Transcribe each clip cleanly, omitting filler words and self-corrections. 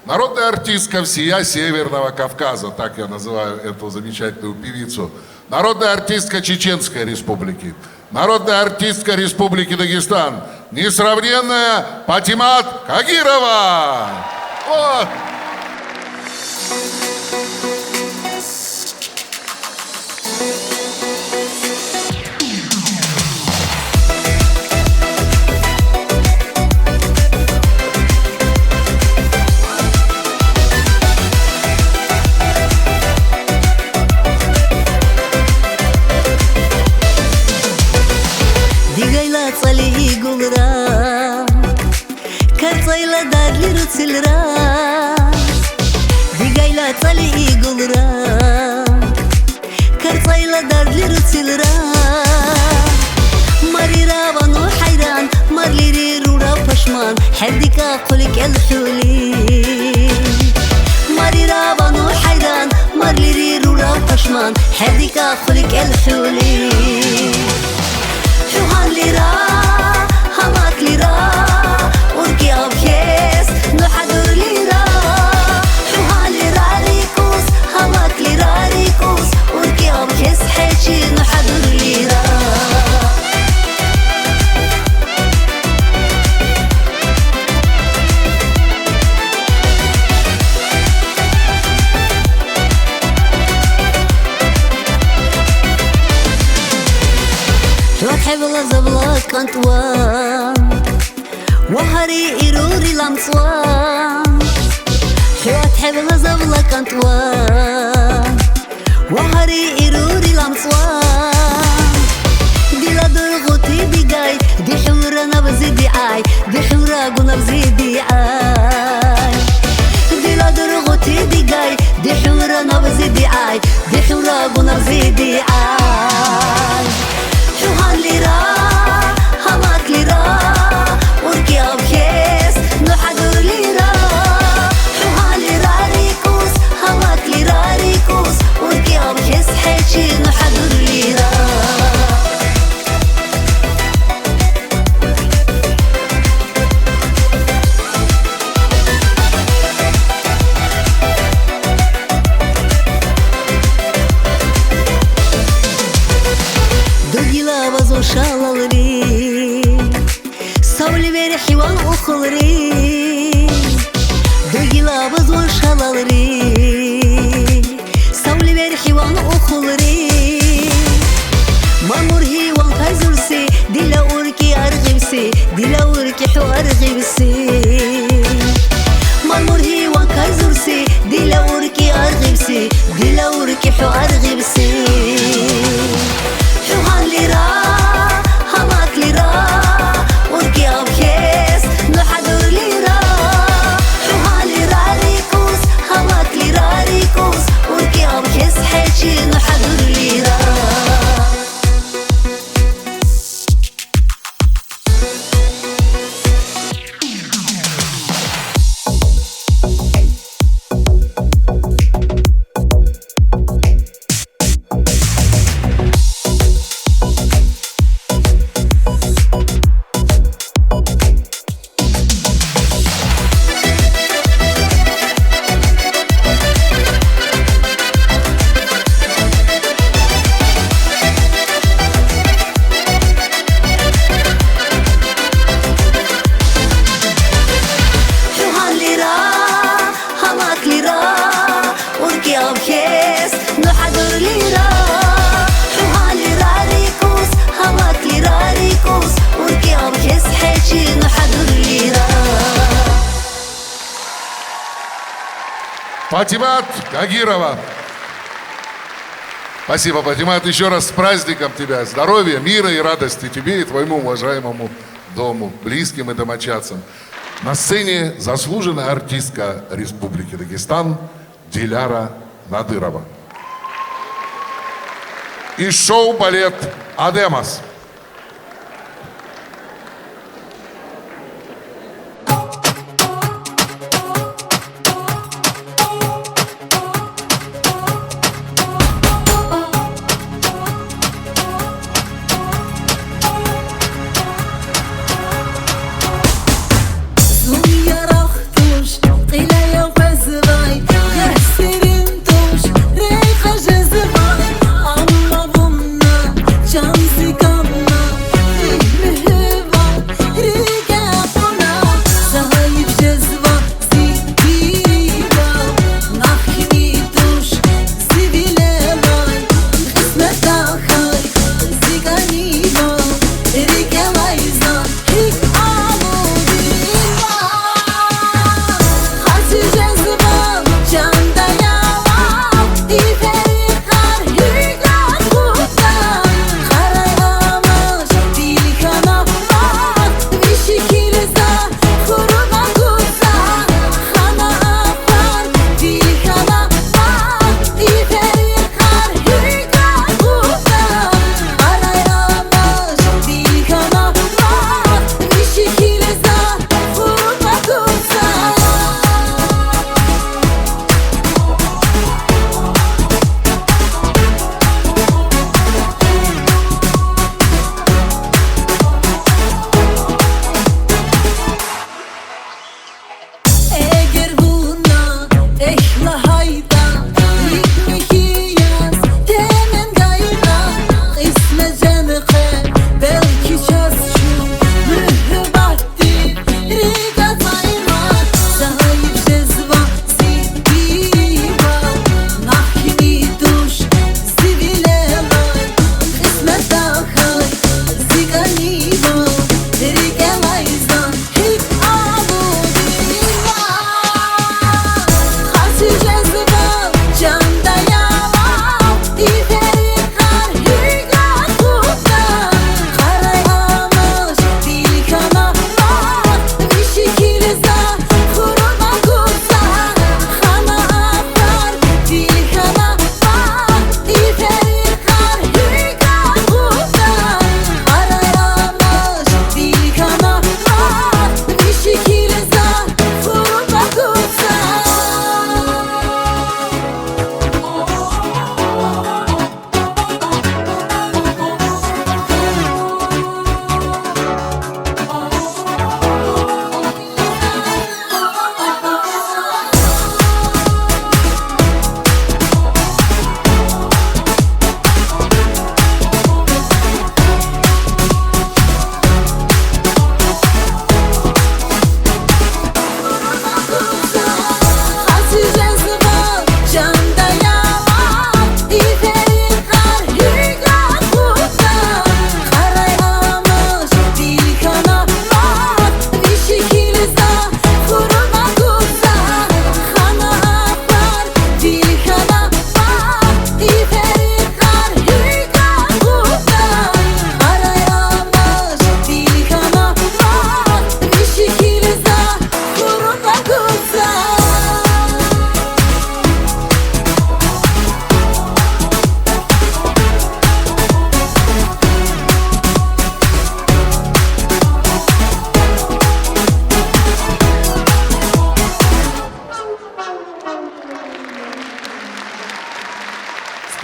Народная артистка всея Северного Кавказа, так я называю эту замечательную певицу. Народная артистка Чеченской Республики. Народная артистка Республики Дагестан. Несравненная Патимат Кагирова. Вот. Digayla tsali gulra Kartsayla dadli rutsilra Digayla tsali gulra Kartsayla dadli rutsilra Marira vanu hayran Marliri rura pashman Herdika qulik el-huli Marira vanu hayran Marliri rura pashman Herdika qulik el-huli Shuhan lira, hamak lira Urki abkes, nuhadur lira Shuhan lira rikus, hamak lira rikus Urki abkes hechi, nuhadur lira حبل زبلك أنطوان وهري إروري لمصوان حوات حبل زبلك أنطوان وهري إروري لمصوان دي لا درغوتي بيجاي دي حمرة نبزي دعاي دي حمرة قنبزي دعاي دي لا درغوتي بيجاي دي حمرة نبزي دعاي دي حمرة قنبزي دعاي Shuhan lira, hamak lira Urki abkes, nuhadur lira Shuhan lira rikus, hamak lira rikus Urki abkes hechi, nuhadur lira شالوري صولي بير حيوان أخلري دوغيلا بزون شالوري صولي بير حيوان أخلري مامور هيوان كايزرسي ديلا أوركي أرغبسي ديلا أوركي حو أرغبسي مامور هيوان كايزرسي ديلا أوركي أرغبسي ديلا أوركي حو أرغبسي شوهان ليرا hamak lira Urki abkes nuhadur lira Shuhan lira rikus hamak lira rikus Urki abkes hechi nuhadur lira Патимат Кагирова. Спасибо, Патимат, еще раз с праздником тебя. Здоровья, мира и радости тебе и твоему уважаемому дому, близким и домочадцам. На сцене заслуженная артистка Республики Дагестан Диляра Надырова. И шоу-балет «Адемас». قيل يوم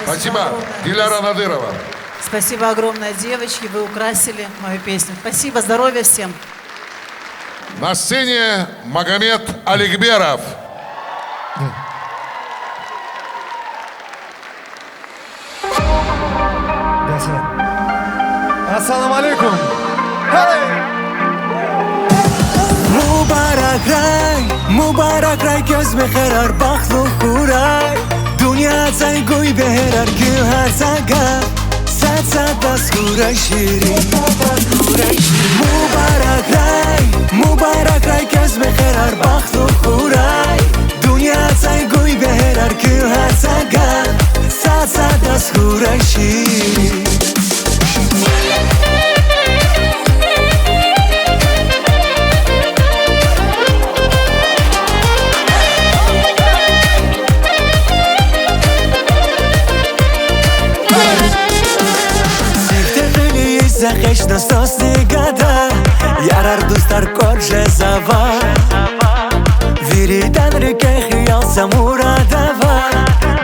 Спасибо. огромное. Диляра Надырова. Спасибо огромное, девочки. Вы украсили мою песню. Спасибо, здоровья всем. На сцене Магомед Аликберов. Ассаламу алейкум. Mubarak ray göz meherar baxtlu xuray Dünya zaygoy beherar gül her zaga Sad sad bas xuray şirin Mubarak ray göz meherar baxtlu xuray Dünya zaygoy beherar gül her zaga Sad sad bas xuray şirin Захеч достос негада Ярар дустар корже зава Виридан реке хиял самурадава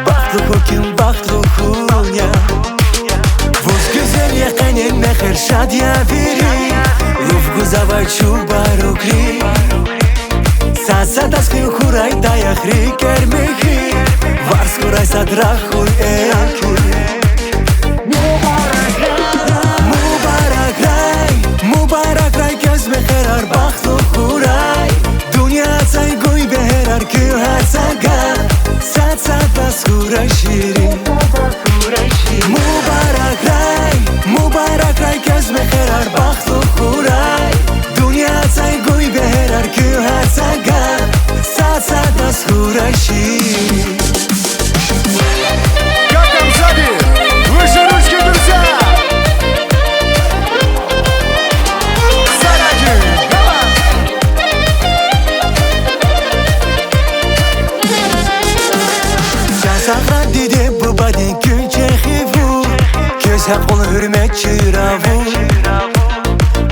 Бахтлу хуким бахтлу хуня Вуз güzel yakenen meher şadya viri Luf guzava çubaru kri Sasa daskri huray dayak riker mehi Vars kuray sadrachuy eki Mubarak ray göz meherar baxtlu xuray Dünya zaygoy beherar gül her zaga Sad sad bas xuray şirin Mubarak ray göz meherar baxtlu xuray Dünya zaygoy beherar gül her zaga Sad sad bas xuray şirin Как там сзади? Выше ручки, друзья! Sahra dedi bu badin külçe xivu Köz hep onu hürmet çıravu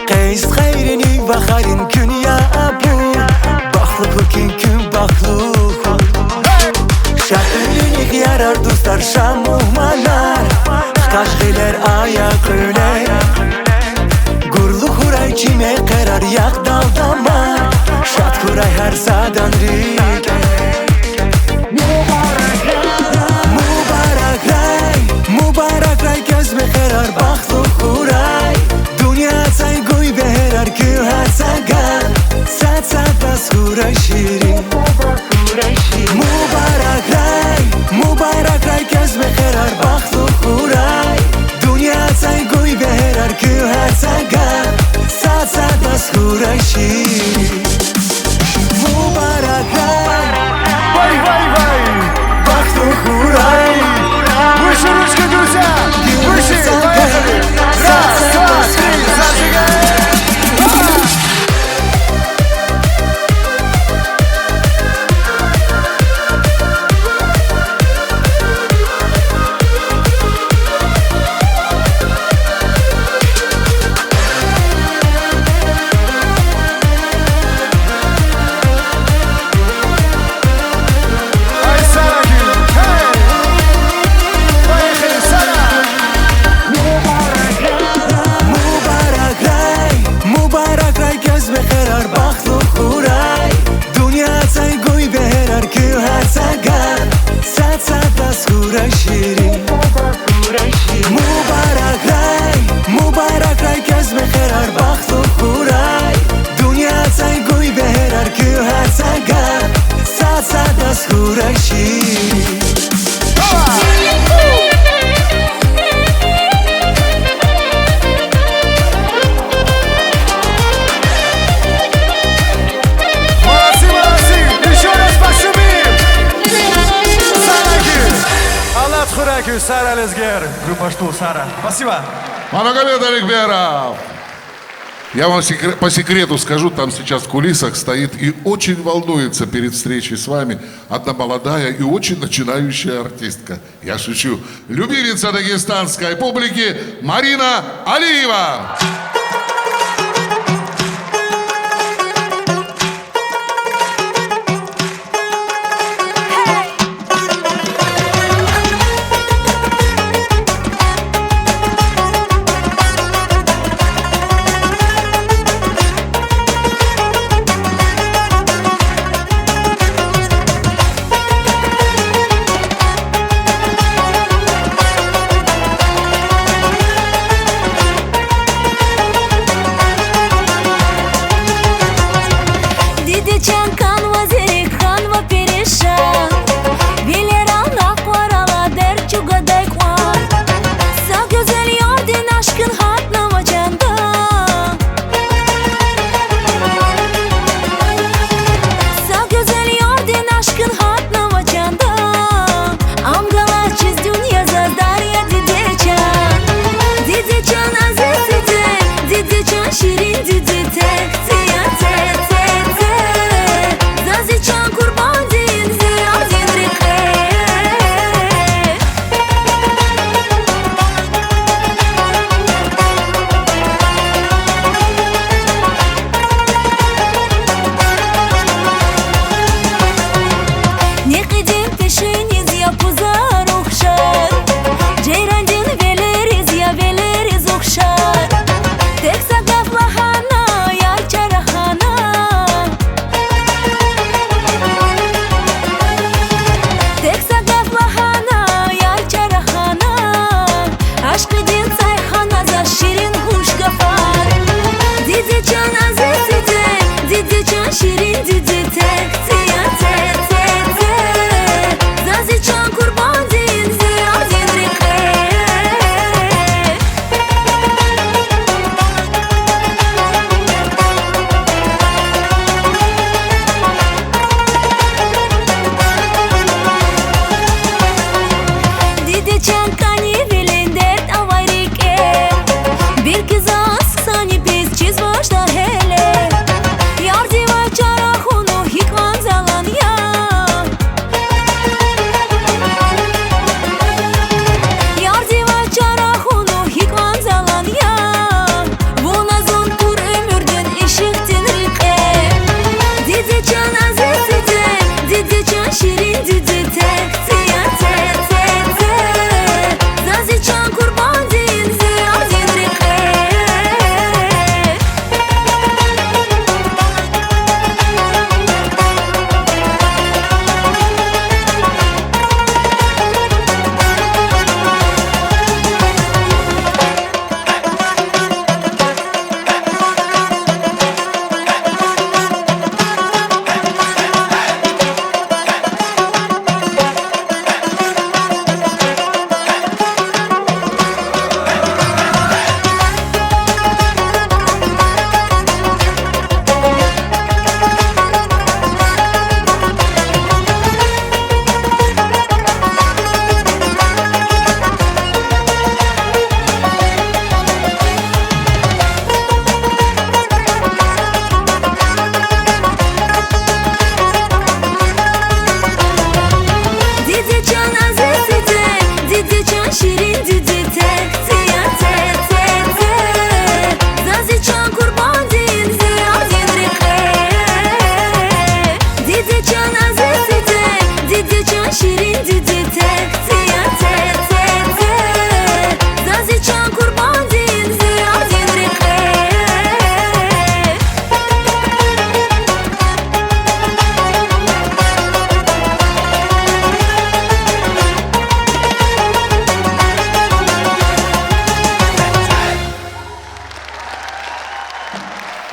Qeys xeyrini baxarin gün ya abu Baxlı hukin gün baxlı Şartlınik yarar dostlar şamuhmalar Xtaşgiler ayak öyle Gurlu huray çime karar yak daldama Şat huray her zadan rike Mubarak ray göz meherar baxtlu xuray Dünya zaygoy beherar gül her zaga Sad sad bas xuray şirin Mubarak ray göz meherar baxtlu xuray Dünya zaygoy beherar gül her zaga Sad sad bas xuray şirin Mubarak ray Вай-вай-вай! baxtlu xuray Выше ручки, друзья! Выше! Поехали! Раз, два, три, зажигай! Ай, Сарагин! Эй! Поехали, Сара! Mubarak ray göz meherar baxtlu xuray Dünya zaygoy beherar gül her zaga Sad sad bas xuray şirin Mubarak ray göz meherar baxtlu xuray Dünya zaygoy beherar gül her zaga Sad sad bas xuray şirin Молодцы, молодцы! Еще раз пошумим! Сарагин! Аллат Хуракю, Сара Лезгер. Группа Штул, Сара. Спасибо. Магомед Аликберов. Я вам по секрету скажу, там сейчас в кулисах стоит и очень волнуется перед встречей с вами одна молодая и очень начинающая артистка. Я шучу. Любимица дагестанской публики Марина Алиева.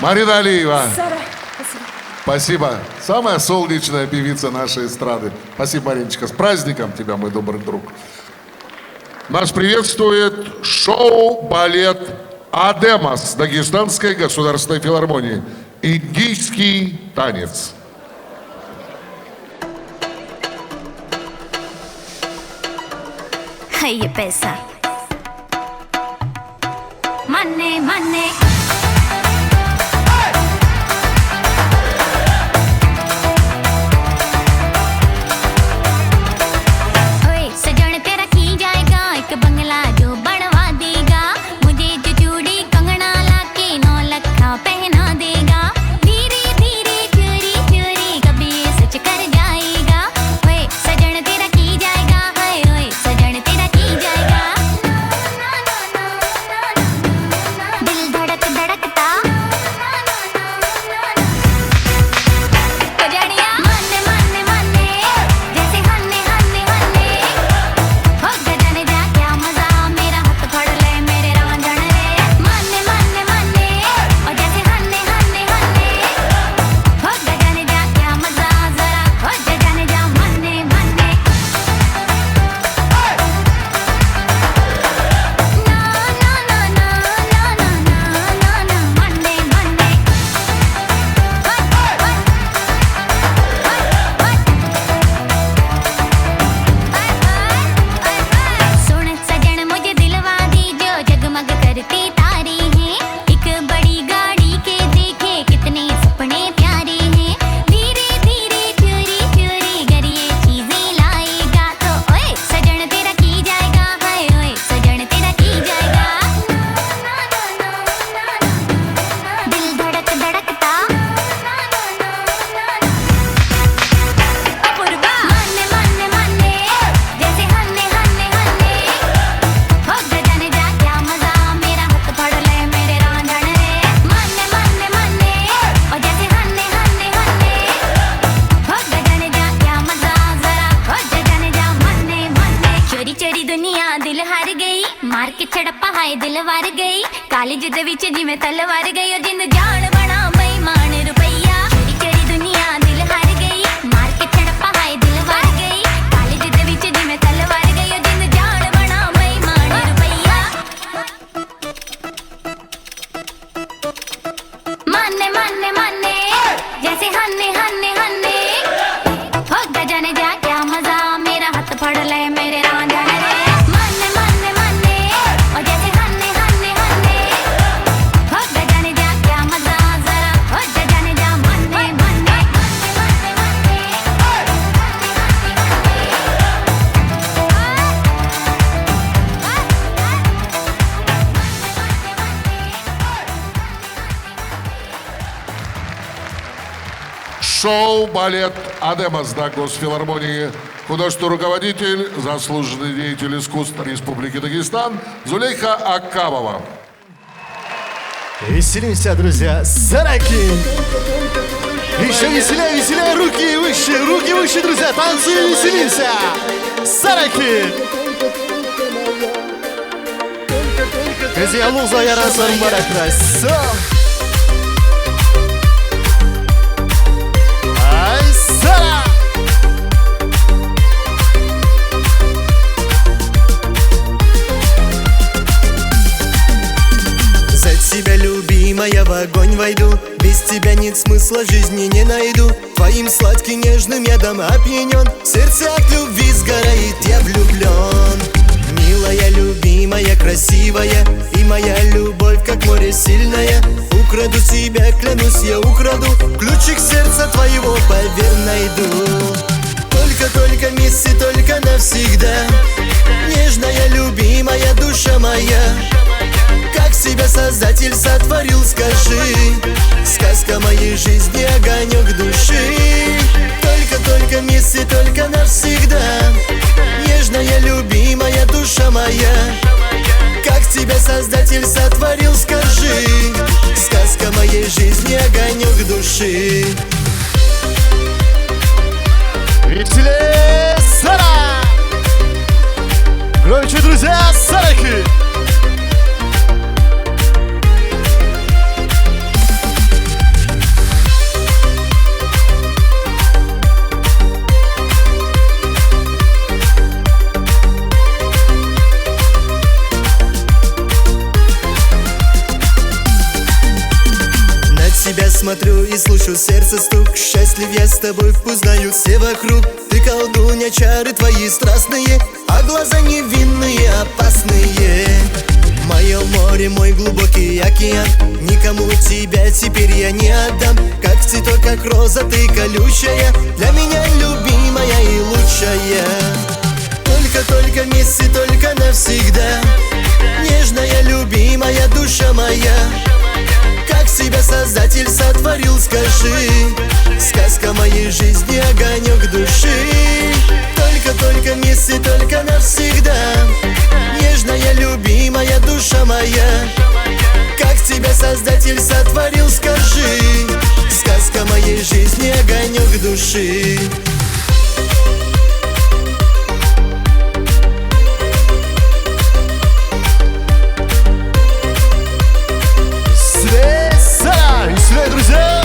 Марина Алиева. Спасибо. Самая солнечная певица нашей эстрады. Спасибо, Мариночка. С праздником тебя, мой добрый друг. Нас приветствует шоу-балет «Адемас» Дагестанской государственной филармонии. Индийский танец. है ये पैसा मन्ने मन्ने ओए सजन तेरा की जाएगा एक बंगला जो बनवा देगा मुझे जो चूड़ी कंगना लाके 9 लाख पहना देगा धीरे धीरे चोरी चोरी कभी ये सच कर जाएगा ओए सजन तेरा की जाएगा हाय ओए सजन तेरा की जाएगा दिल धड़क धड़कता कजड़िया मन्ने मन्ने मन्ने जैसे हन्ने हन्ने हन्ने हो गजन जा क्या मजा मेरा हाथ पकड़ ले मेरे रांझण रे मन्ने मन्ने मन्ने और जैसे हन्ने हन्ने हन्ने हो गजन जा क्या मजा जरा हो गजन जा मन्ने मन्ने ना ना ना ना ना ना ना ना मन्ने मन्ने सुन सजन मुझे दिलवा दी जो जगमग करती तारी है एक बड़ी गाड़ी के देखे कितने सपने प्यारे हैं धीरे धीरे चोरी चोरी घर ये चीजें लाएगा तो ओए सजन तेरा की जाएगा हाय ओए सजन तेरा की जाएगा दिल धड़क धड़कता अपूर्वा मन्ने मन्ने मन्ने जैसे हन्ने हन्ने हन्ने हो गजन जा क्या मजा मेरा हाथ पकड़ ले मेरे रांझण रे मन्ने मन्ने मन्ने और जैसे हन्ने हन्ने हन्ने हो गजन जा क्या मजा जरा हो गजन जा मन्ने मन्ने चोरी चोरी दुनिया दिल हार गई मार के छड़प्पा हाय दिल वार गई कालेज दे विच जिवें तलवार गई और जिंद जान बना बेईमान रुपैया चोरी चोरी दुनिया दिल हार गई मार के छड़प्पा हाय दिल वार गई कालेज दे विच जिवें तलवार गई और जिंद जान बना बेईमान रुपैया मन्ने मन्ने मन्ने जैसे हन्ने हन्ने हन्ने हो गजन जा क्या मजा मेरा हाथ पकड़ ले मेरे रांझण रे मन्ने मन्ने मन्ने और जैसे हन्ने हन्ने हन्ने हो गजन जा क्या मजा जरा हो गजन जा मन्ने मन्ने मन्ने मन्ने Шоу-балет «Адемас» на Госфилармонии. Художественный руководитель, заслуженный деятель искусств Республики Дагестан Зулейха Акабова. Веселимся, друзья, Сараки! Еще веселее, веселее, руки выше, друзья, танцуем, веселимся! Сараки! Друзья, луза ярасın баракрас. Ай, Сара! За тебя, любимая, в огонь войду. Без тебя нет смысла, жизни не найду. Твоим сладким нежным ядом опьянен. Сердце от любви сгорает, я влюблен. Милая, любимая, красивая, и моя любовь, как море сильная. Украду тебя, клянусь, я украду. Ключик сердца твоего, поверь, найду. Только мисси, только навсегда. Нежная, любимая, душа моя. Как себя Создатель сотворил, скажи. Сказка моей жизни, огонек души. Только мисси, только навсегда. Нежная, любимая, душа моя. Как тебя Создатель сотворил, скажи. Сказка моей жизни, огонек души. Веселее, Сара! Громче, друзья, Сараки! смотрю и слышу сердце стук. Счастлив я с тобой, пусть знают все вокруг. Ты колдунья, чары твои страстные, а глаза невинные, опасные. Мое море, мой глубокий океан, никому тебя теперь я не отдам. Как цветок, как роза, ты колючая, для меня любимая и лучшая. Только вместе, только навсегда, нежная, любимая душа моя. Как тебя Создатель сотворил, скажи, сказка моей жизни, огонек души. Только вместе, только навсегда, нежная, любимая душа моя. Как тебя Создатель сотворил, скажи, сказка моей жизни, огонек души. Сара и Свет, друзья!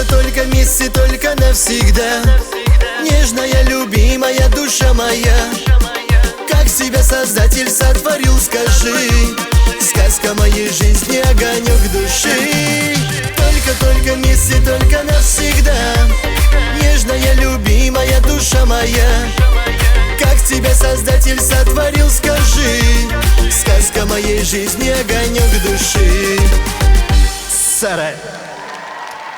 Только вместе, только навсегда, нежная, любимая душа моя. Как тебя Создатель сотворил, скажи, сказка моей жизни, огонек души. Только вместе, только навсегда, нежная, любимая душа моя. Как тебя Создатель сотворил, скажи, сказка моей жизни, огонек души. Сара.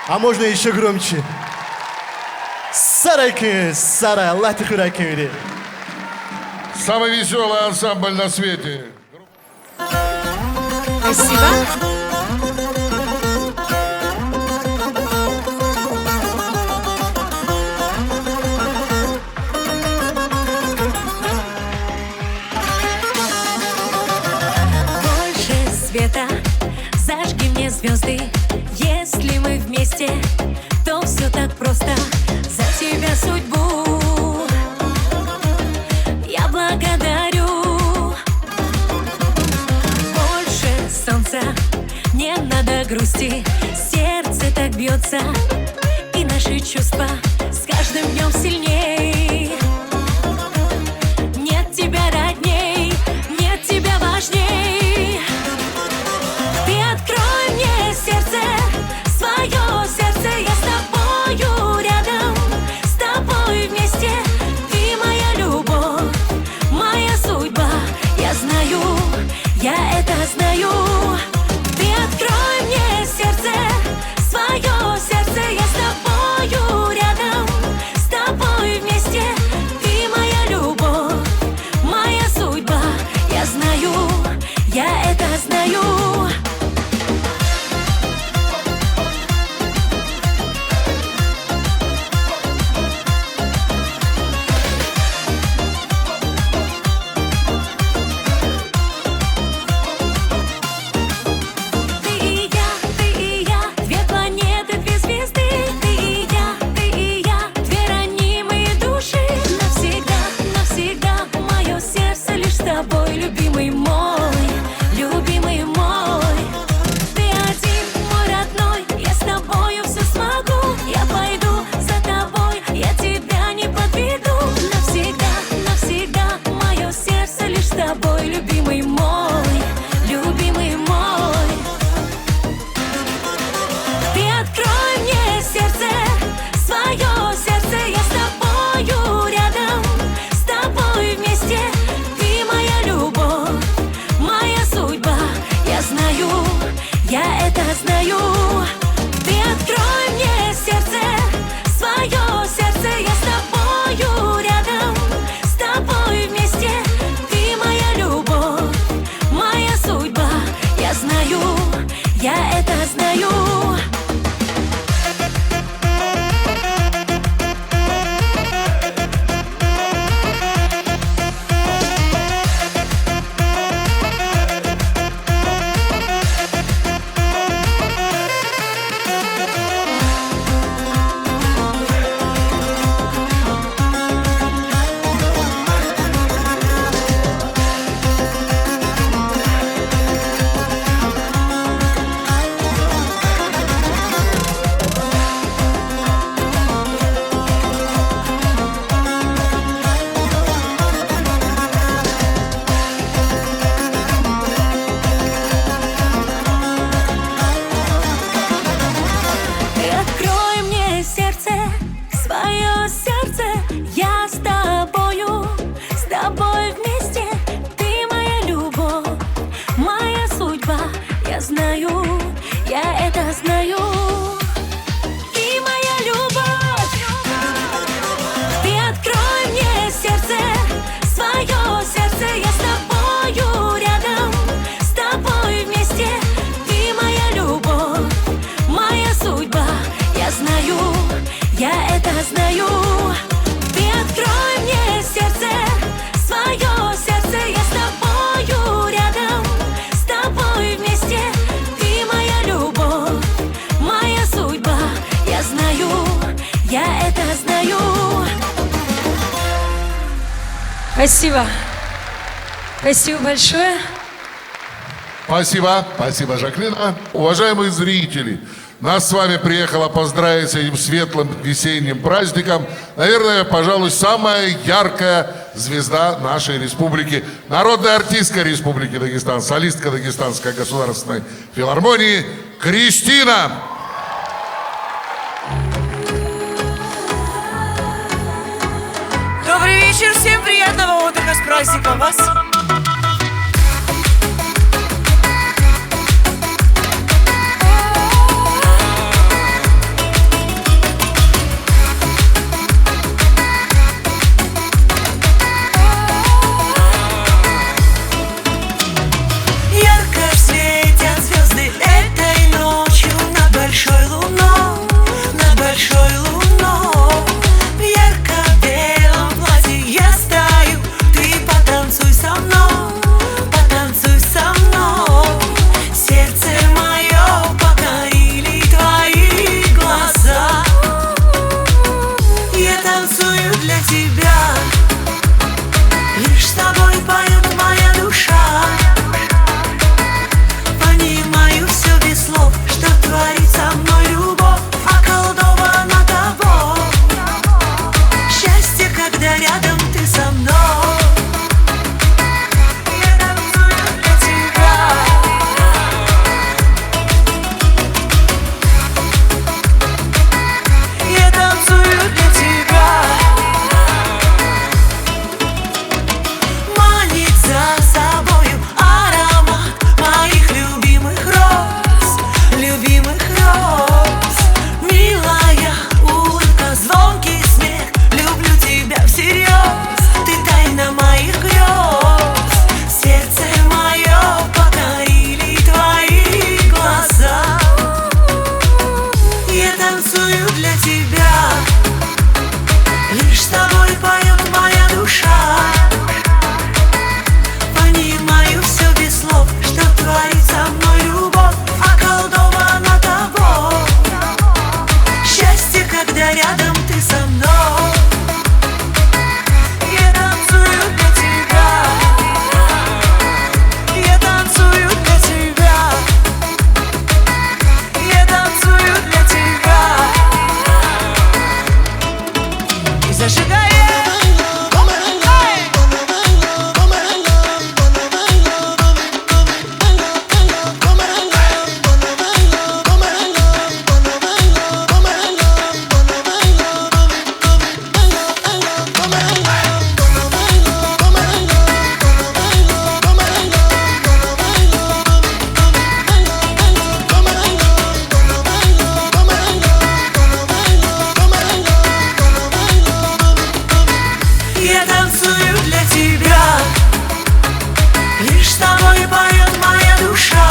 А можно еще громче? Сарайки, Сара, лати хуракири. Самый веселый ансамбль на свете. Спасибо. Больше света, зажги мне звезды. Если мы вместе, то все так просто. За тебя судьбу я благодарю. Больше солнца, не надо грусти. Сердце так бьется, и наши чувства с каждым днем сильней. Нет тебя родней, нет тебя важней. Ты открой мне сердце, свое сердце, я с тобою рядом, с тобой вместе. Ты моя любовь, моя судьба, я знаю, я это знаю. Ты открой мне сердце, свое сердце, я с тобою рядом, с тобой Спасибо. Спасибо большое. Спасибо, спасибо, Жаклина. Уважаемые зрители, нас с вами приехала поздравить с этим светлым весенним праздником, наверное, пожалуй, самая яркая звезда нашей республики, народная артистка Республики Дагестан, солистка Дагестанской государственной филармонии Кристина. Добрый вечер, всем приятного отдыха, с праздником вас! Ярко светят звезды этой ночью над большой луной, над большой луной. В ярко-белом платье я стою, ты потанцуй со мной, потанцуй со мной. Сердце мое покорили твои глаза. Я танцую для тебя, лишь с тобой поет моя душа. Понимаю все без слов, что творит со мной любовь, околдована тобой. Счастье, когда рядом ты со мной. Я танцую для тебя. Я танцую для тебя. Манит за собою аромат моих любимых роз, любимых роз. Милая улыбка, звонкий смех, люблю тебя всерьез, ты тайна моих грез. Сердце мое покорили твои глаза. Я танцую для тебя, лишь с тобой поет моя душа. Понимаю все без слов, что творит со мной любовь, околдована тобой. Счастье, когда рядом ты со мной. Я танцую для тебя. Я танцую для тебя. Я танцую для тебя. И зажигаем. Я танцую для тебя, лишь с тобой поет моя душа.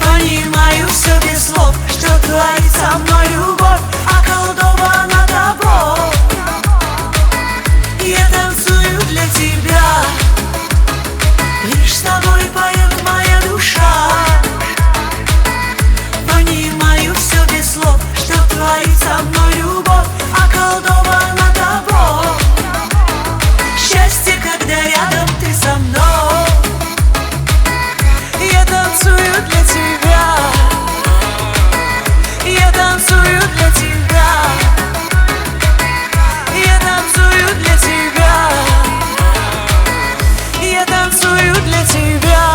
Понимаю все без слов, что творит со мной любовь, околдована тобой. Я танцую для тебя, лишь с тобой поет моя душа. Понимаю все без слов, что творит со мной любовь, околдована тобой. Счастье, когда рядом ты со мной. Я танцую для тебя. Я танцую для тебя. Я танцую для тебя. Я танцую для тебя.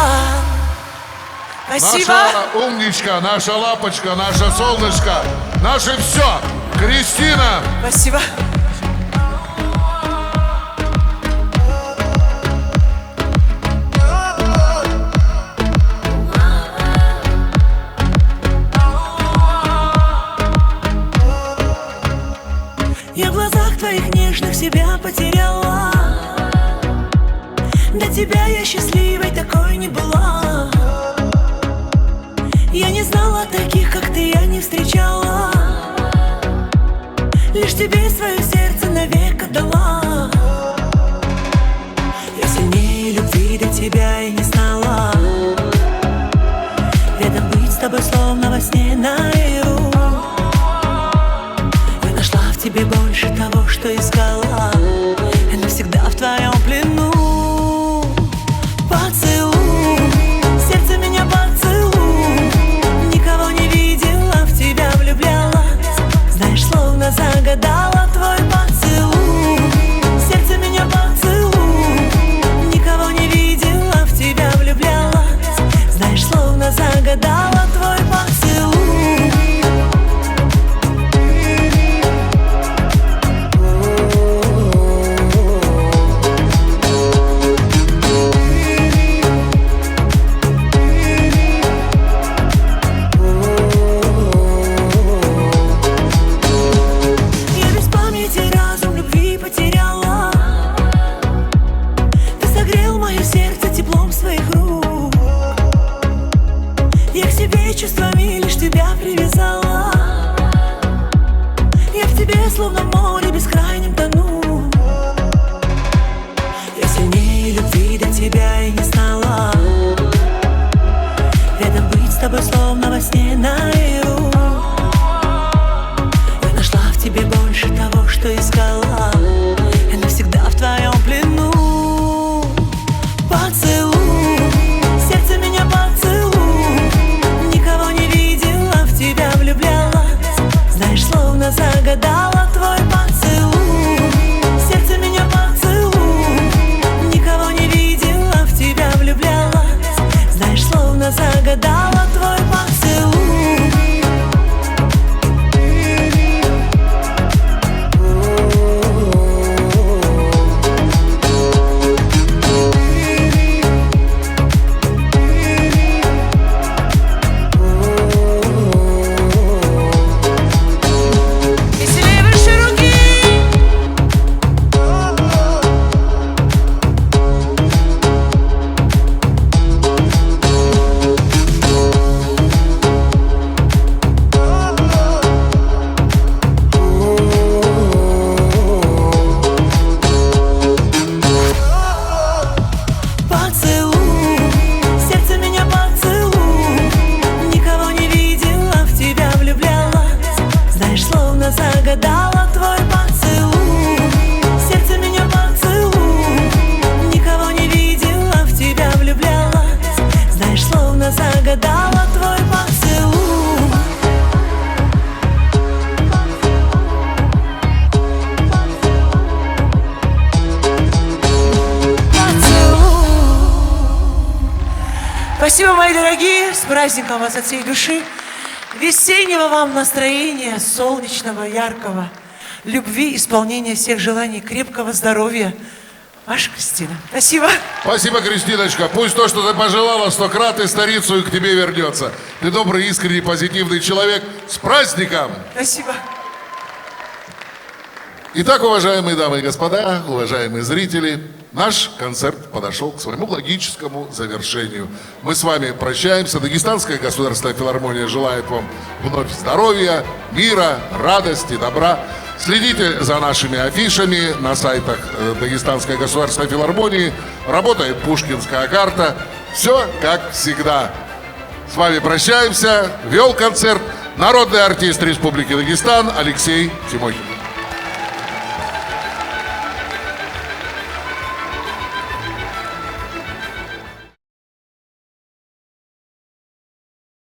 Спасибо. Наша умничка, наша лапочка, наше солнышко, наше все. Кристина. Спасибо. Я в глазах твоих нежных себя потеряла. До тебя я счастливой такой не была. Я не знала таких, как ты, я не встречала. Лишь тебе свое сердце навек отдала. Я сильнее любви до тебя и не знала. Рядом быть с тобой словно во сне наяву. Я нашла в тебе больше того, что искала. сне наяву. Я нашла в тебе больше того, что искала. Я навсегда в твоем плену. Поцелуй, сердце меня поцелуй. Никого не видела, в тебя влюблялась. Знаешь, словно загадала твой поцелуй. Сердце меня поцелуй. Никого не видела, в тебя влюблялась. Знаешь, словно загадала твой поцелуй. Веселее, выше руки! Поцелуй, сердце меня поцелуй. Никого не видела, в тебя влюблялась. Знаешь, словно загадала твой поцелуй. Сердце меня поцелуй. Никого не видела, в тебя влюблялась. Знаешь, словно загадала твой поцелуй. Спасибо, мои дорогие, с праздником вас от всей души. Весеннего вам настроения, солнечного, яркого, любви, исполнения всех желаний, крепкого здоровья. Ваша Кристина. Спасибо. Спасибо, Кристиночка. Пусть то, что ты пожелала, 100 крат и старицу, и к тебе вернется. Ты добрый, искренний, позитивный человек. С праздником! Спасибо. Итак, уважаемые дамы и господа, уважаемые зрители, наш концерт подошел к своему логическому завершению. Мы с вами прощаемся. Дагестанская государственная филармония желает вам вновь здоровья, мира, радости, добра. Следите за нашими афишами на сайтах Дагестанской государственной филармонии. Работает Пушкинская карта. Все как всегда. С вами прощаемся. Вел концерт народный артист Республики Дагестан Алексей Тимохин.